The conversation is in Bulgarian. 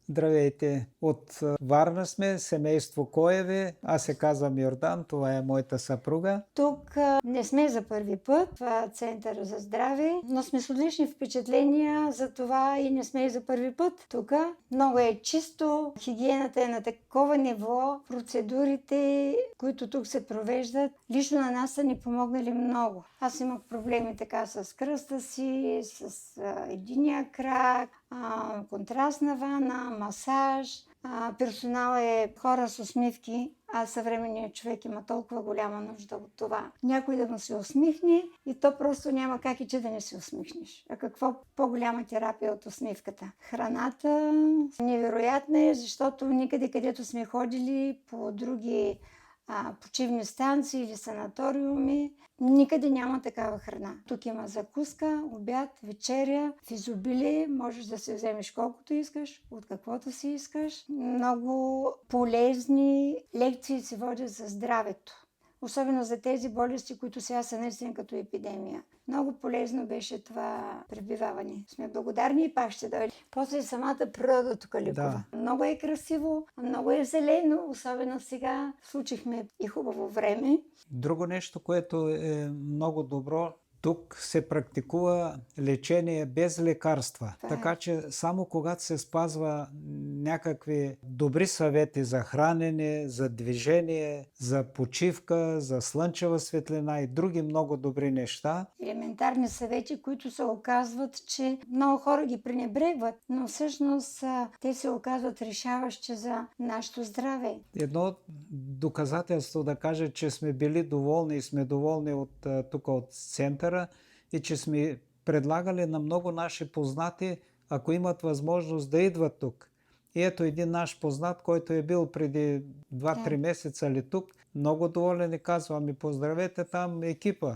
Здравейте! От Варна сме, семейство Коеви. Аз се казвам Йордан, това е моята съпруга. Тук не сме за първи път в Центъра за здраве, но сме с отлични впечатления, за това и не сме и за първи път тук. Много е чисто, хигиената е на такова ниво, процедурите, които тук се провеждат, лично на нас са ни помогнали много. Аз имах проблеми така с кръста си, с единия крак, контрастна вана, масаж. Персонал е хора с усмивки, а съвременният човек има толкова голяма нужда от това. Някой да му се усмихне и то просто няма как и че да не се усмихнеш. А какво по-голяма терапия от усмивката? Храната невероятна е, защото никъде където сме ходили по други почивни станции или санаториуми, никъде няма такава храна. Тук има закуска, обяд, вечеря, в изобилие, можеш да се вземеш колкото искаш, от каквото си искаш. Много полезни лекции се водят за здравето. Особено за тези болести, които сега са наистина като епидемия. Много полезно беше това пребиваване. Сме благодарни и пак ще дойде. После самата природа тук лекува. Да. Много е красиво, много е зелено, особено сега. Случихме и хубаво време. Друго нещо, което е много добро, тук се практикува лечение без лекарства. Така че само когато се спазва някакви добри съвети за хранене, за движение, за почивка, за слънчева светлина и други много добри неща. Елементарни съвети, които се оказват, че много хора ги пренебрегват, но всъщност те се оказват решаващи за нашето здраве. Едно доказателство да кажа, че сме били доволни и сме доволни от тук от центъра, и че сме предлагали на много наши познати, ако имат възможност да идват тук. И ето един наш познат, който е бил преди 2-3 месеца ли тук, много доволен и казва: ми поздравете там екипа.